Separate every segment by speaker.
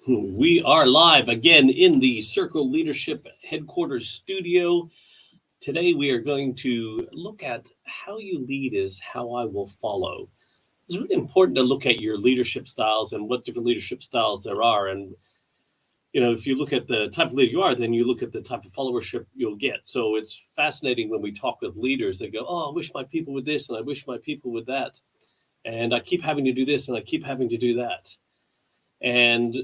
Speaker 1: We are live again in the Circle Leadership Headquarters studio. Today we are going to look at how you lead is how I will follow. It's really important to look at your leadership styles and what different leadership styles there are. And, if you look at the type of leader you are, then you look at the type of followership you'll get. So it's fascinating when we talk with leaders, they go, oh, I wish my people would this and I wish my people would that. And I keep having to do this and I keep having to do that. And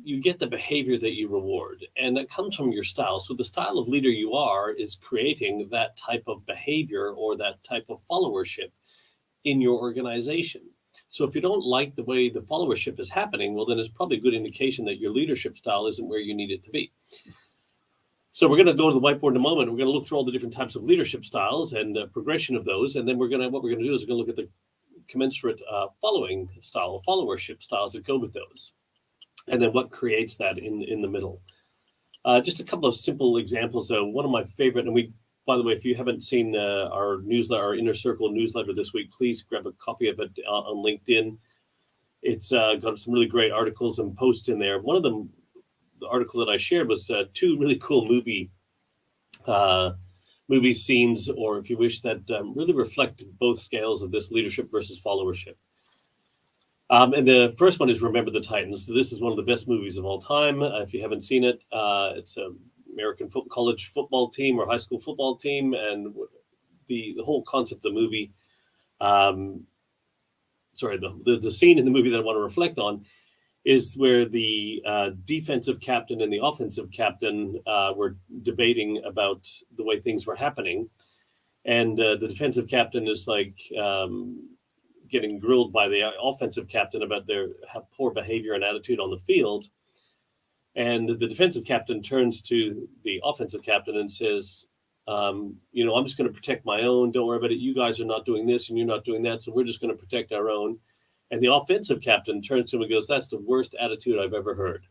Speaker 1: you get the behavior that you reward, and that comes from your style. So the style of leader you are is creating that type of behavior or that type of followership in your organization. So if you don't like the way the followership is happening, well, then it's probably a good indication that your leadership style isn't where you need it to be. So we're going to go to the whiteboard in a moment. We're going to look through all the different types of leadership styles and progression of those. And then what we're going to do is we're going to look at the commensurate following style, followership styles that go with those. And then what creates that in the middle. Just a couple of simple examples. One of my favorite, and by the way, if you haven't seen our newsletter, our Inner Circle newsletter this week, please grab a copy of it on LinkedIn. It's got some really great articles and posts in there. One of them, the article that I shared, was two really cool movie scenes, or if you wish, that really reflect both scales of this leadership versus followership. And the first one is Remember the Titans. This is one of the best movies of all time. If you haven't seen it, it's an American college football team or high school football team. And the whole concept of the movie, the scene in the movie that I want to reflect on is where the defensive captain and the offensive captain were debating about the way things were happening. And the defensive captain is like getting grilled by the offensive captain about their poor behavior and attitude on the field. And the defensive captain turns to the offensive captain and says, I'm just going to protect my own. Don't worry about it. You guys are not doing this and you're not doing that. So we're just going to protect our own. And the offensive captain turns to him and goes, that's the worst attitude I've ever heard.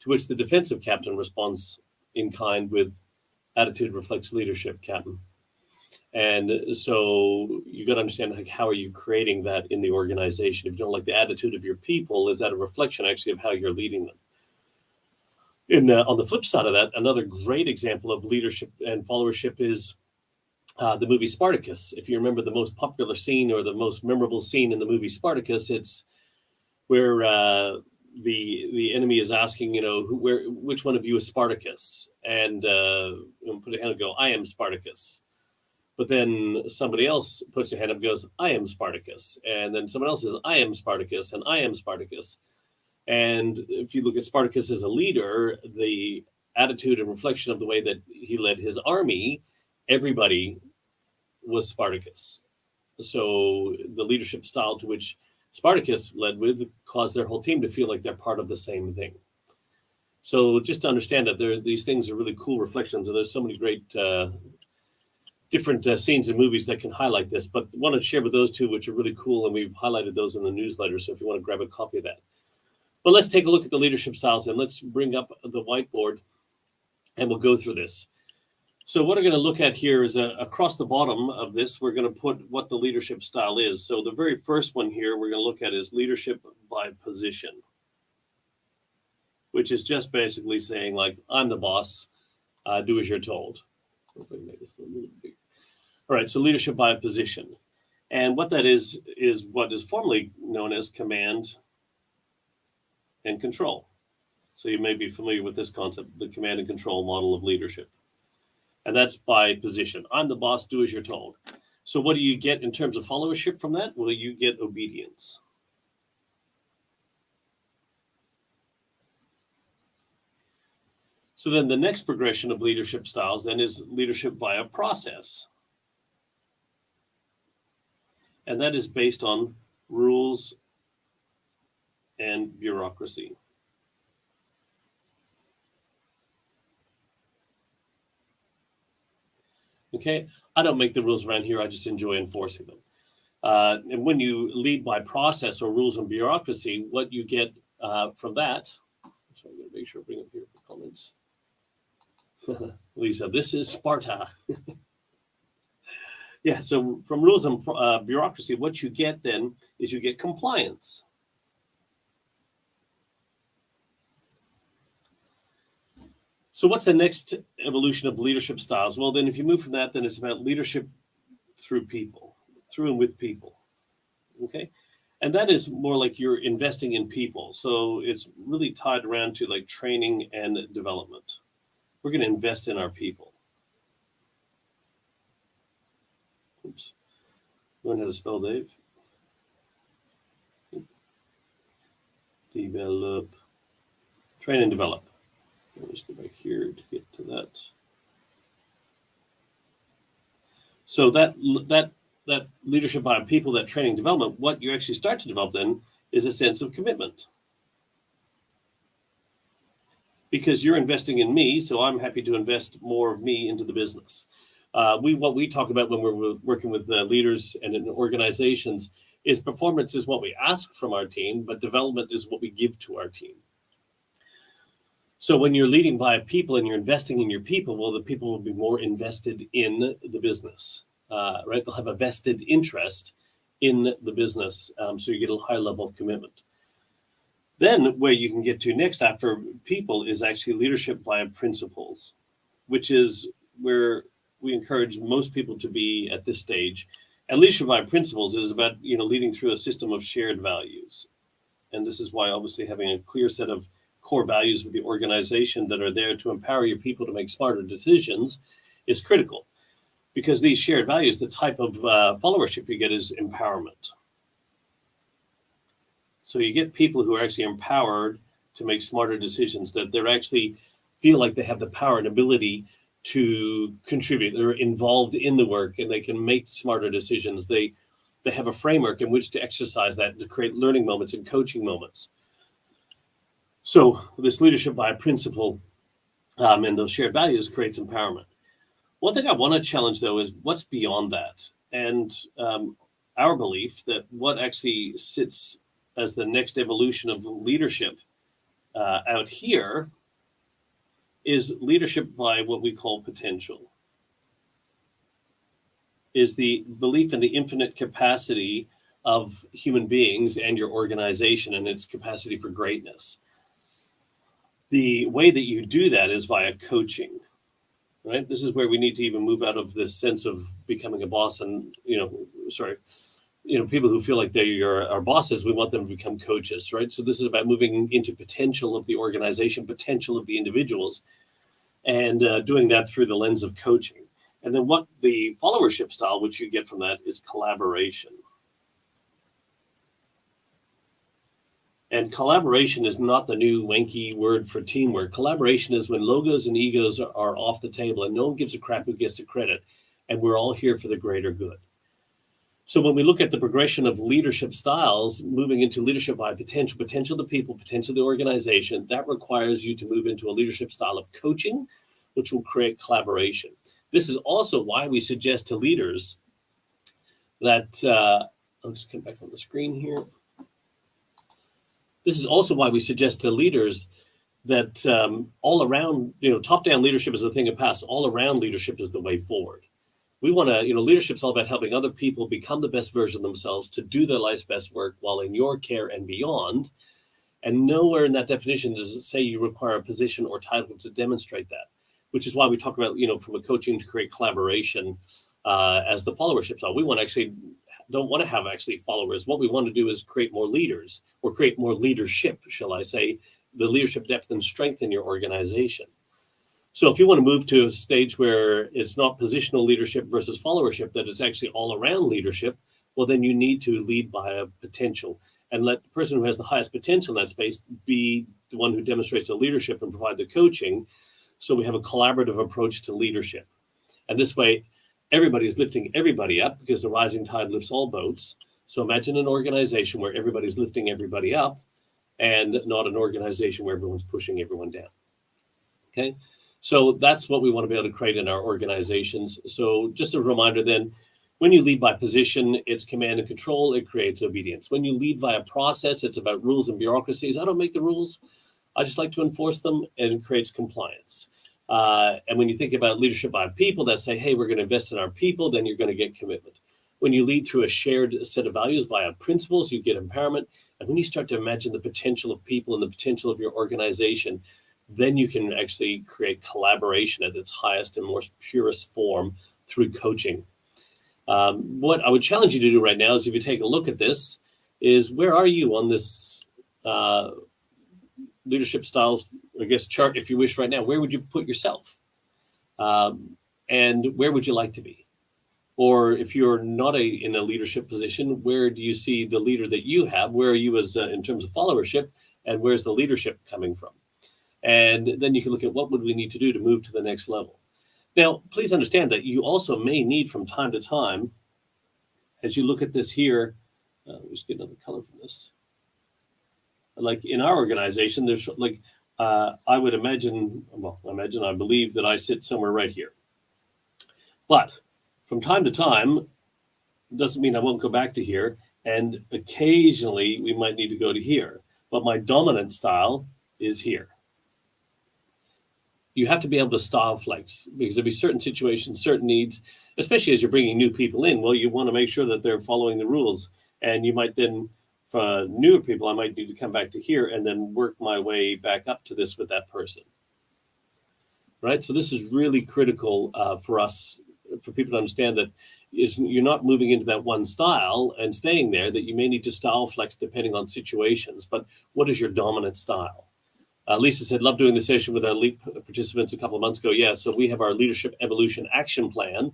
Speaker 1: To which the defensive captain responds in kind with, attitude reflects leadership, Captain. And so you got to understand, like, how are you creating that in the organization? If you don't like the attitude of your people, is that a reflection actually of how you're leading them? On the flip side of that, another great example of leadership and followership is the movie Spartacus. If you remember the most popular scene or the most memorable scene in the movie Spartacus, it's where the enemy is asking, which one of you is Spartacus? And put a hand and go, I am Spartacus. But then somebody else puts their hand up and goes, I am Spartacus. And then someone else says, I am Spartacus, and I am Spartacus. And if you look at Spartacus as a leader, the attitude and reflection of the way that he led his army, everybody was Spartacus. So the leadership style to which Spartacus led with caused their whole team to feel like they're part of the same thing. So just to understand that these things are really cool reflections, and there's so many great different scenes and movies that can highlight this, but I want to share with those two, which are really cool, and we've highlighted those in the newsletter, so if you want to grab a copy of that. But let's take a look at the leadership styles, and let's bring up the whiteboard, and we'll go through this. So what we're going to look at here is across the bottom of this, we're going to put what the leadership style is. So the very first one here we're going to look at is leadership by position, which is just basically saying, like, I'm the boss, do as you're told. If I can make this a little bigger. All right, so leadership by position. And what that is what is formerly known as command and control. So you may be familiar with this concept, the command and control model of leadership. And that's by position. I'm the boss, do as you're told. So what do you get in terms of followership from that? Well, you get obedience. So then the next progression of leadership styles then is leadership via process. And that is based on rules and bureaucracy. Okay, I don't make the rules around here, I just enjoy enforcing them. And when you lead by process or rules and bureaucracy, what you get from that, so I'm going to make sure I bring up here for comments. Lisa, this is Sparta. Yeah, so from rules and bureaucracy, what you get then is you get compliance. So what's the next evolution of leadership styles? Well, then if you move from that, then it's about leadership through people, through and with people. Okay. And that is more like you're investing in people. So it's really tied around to like training and development. We're going to invest in our people. Oops. Learn how to spell, Dave. Develop. Train and develop. Let me just go back here to get to that. So that leadership by people, that training development, what you actually start to develop then is a sense of commitment. Because you're investing in me, so I'm happy to invest more of me into the business. What we talk about when we're working with leaders and in organizations is performance is what we ask from our team, but development is what we give to our team. So when you're leading via people and you're investing in your people, well, the people will be more invested in the business, right? They'll have a vested interest in the business, so you get a high level of commitment. Then where you can get to next after people is actually leadership via principles, which is where we encourage most people to be at this stage. And leadership via principles is about, leading through a system of shared values. And this is why obviously having a clear set of core values with the organization that are there to empower your people to make smarter decisions is critical. Because these shared values, the type of followership you get is empowerment. So you get people who are actually empowered to make smarter decisions, that they're actually feel like they have the power and ability to contribute. They're involved in the work and they can make smarter decisions. They have a framework in which to exercise that, to create learning moments and coaching moments. So this leadership by principle and those shared values creates empowerment. One thing I want to challenge, though, is what's beyond that. And our belief that what actually sits as the next evolution of leadership out here is leadership by what we call potential. Is the belief in the infinite capacity of human beings and your organization and its capacity for greatness. The way that you do that is via coaching, right? This is where we need to even move out of this sense of becoming a boss and, people who feel like they're our bosses, we want them to become coaches, right? So this is about moving into potential of the organization, potential of the individuals, and doing that through the lens of coaching. And then what the followership style, which you get from that, is collaboration. And collaboration is not the new wanky word for teamwork. Collaboration is when logos and egos are off the table and no one gives a crap who gets the credit, and we're all here for the greater good. So when we look at the progression of leadership styles, moving into leadership by potential of the people, potential of the organization, that requires you to move into a leadership style of coaching, which will create collaboration. This is also why we suggest to leaders that, I'll just come back on the screen here. This is also why we suggest to leaders that all around, top-down leadership is a thing of past. All around leadership is the way forward. We want to, leadership's all about helping other people become the best version of themselves to do their life's best work while in your care and beyond. And nowhere in that definition does it say you require a position or title to demonstrate that, which is why we talk about, from a coaching to create collaboration as the followership style. We don't want to have actually followers. What we want to do is create more leaders or create more leadership, shall I say, the leadership depth and strength in your organization. So if you want to move to a stage where it's not positional leadership versus followership, that it's actually all around leadership, well, then you need to lead by a potential and let the person who has the highest potential in that space be the one who demonstrates the leadership and provide the coaching. So we have a collaborative approach to leadership. And this way, everybody's lifting everybody up because the rising tide lifts all boats. So imagine an organization where everybody's lifting everybody up and not an organization where everyone's pushing everyone down. Okay. So that's what we want to be able to create in our organizations. So just a reminder then, when you lead by position, it's command and control, it creates obedience. When you lead via process, it's about rules and bureaucracies. I don't make the rules, I just like to enforce them, and it creates compliance. And when you think about leadership by people that say, hey, we're going to invest in our people, then you're going to get commitment. When you lead through a shared set of values via principles, you get empowerment. And when you start to imagine the potential of people and the potential of your organization, then you can actually create collaboration at its highest and most purest form through coaching. What I would challenge you to do right now is, if you take a look at this, is where are you on this leadership styles, I guess, chart, if you wish, right now? Where would you put yourself? And where would you like to be? Or if you're not in a leadership position, where do you see the leader that you have? Where are you as in terms of followership, and where's the leadership coming from? And then you can look at what would we need to do to move to the next level. Now, please understand that you also may need from time to time, as you look at this here, let me just get another color from this. Like in our organization, there's like, I would imagine, I believe that I sit somewhere right here. But from time to time, doesn't mean I won't go back to here. And occasionally we might need to go to here. But my dominant style is here. You have to be able to style flex, because there'll be certain situations, certain needs, especially as you're bringing new people in. Well, you want to make sure that they're following the rules. And you might then, for newer people, I might need to come back to here and then work my way back up to this with that person. Right? So this is really critical for us, for people to understand that you're not moving into that one style and staying there, that you may need to style flex depending on situations. But what is your dominant style? Lisa said, love doing the session with our LEAP participants a couple of months ago. Yeah, so we have our Leadership Evolution Action Plan.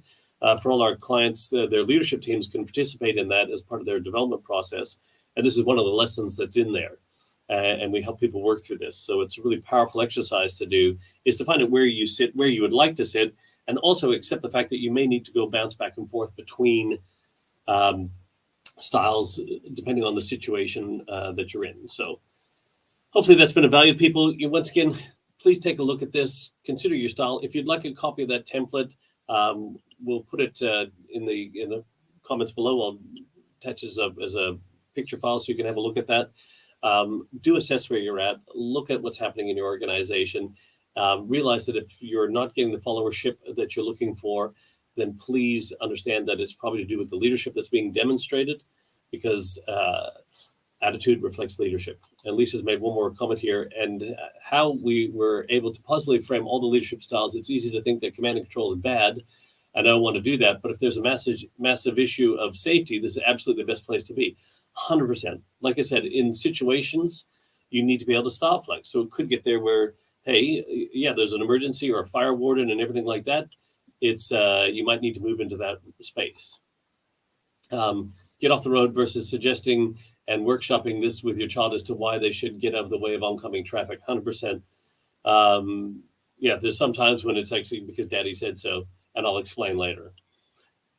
Speaker 1: For all our clients, their leadership teams can participate in that as part of their development process. And this is one of the lessons that's in there. And we help people work through this. So it's a really powerful exercise to do, is to find out where you sit, where you would like to sit, and also accept the fact that you may need to go bounce back and forth between styles, depending on the situation that you're in. So hopefully that's been of value to people. Once again, please take a look at this. Consider your style. If you'd like a copy of that template, we'll put it in the comments below. I'll attach it as a picture file so you can have a look at that. Do assess where you're at. Look at what's happening in your organization. Realize that if you're not getting the followership that you're looking for, then please understand that it's probably to do with the leadership that's being demonstrated, because attitude reflects leadership. And Lisa's made one more comment here, and how we were able to puzzily frame all the leadership styles. It's easy to think that command and control is bad, and I don't want to do that. But if there's a massive issue of safety, this is absolutely the best place to be. 100%. Like I said, in situations, you need to be able to style flex. So it could get there where, hey, yeah, there's an emergency or a fire warden and everything like that. It's you might need to move into that space. Get off the road versus suggesting and workshopping this with your child as to why they should get out of the way of oncoming traffic. 100%. Yeah, there's sometimes when it's actually because daddy said so, and I'll explain later.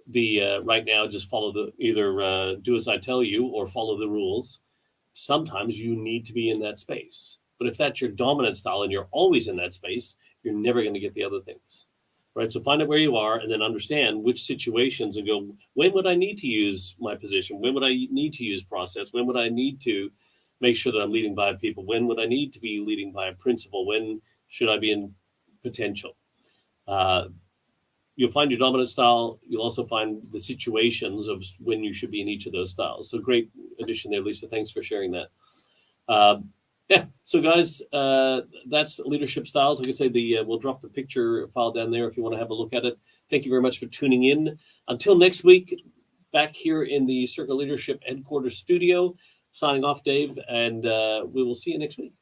Speaker 1: Right now, just follow either do as I tell you or follow the rules. Sometimes you need to be in that space. But if that's your dominant style and you're always in that space, you're never going to get the other things. Right? So find out where you are and then understand which situations, and go, when would I need to use my position? When would I need to use process? When would I need to make sure that I'm leading by people? When would I need to be leading by a principle? When should I be in potential? You'll find your dominant style. You'll also find the situations of when you should be in each of those styles. So great addition there, Lisa. Thanks for sharing that. Yeah, so guys, that's leadership styles. Like I say, we'll drop the picture file down there if you want to have a look at it. Thank you very much for tuning in. Until next week, back here in the Circle Leadership Headquarters studio, signing off, Dave, and we will see you next week.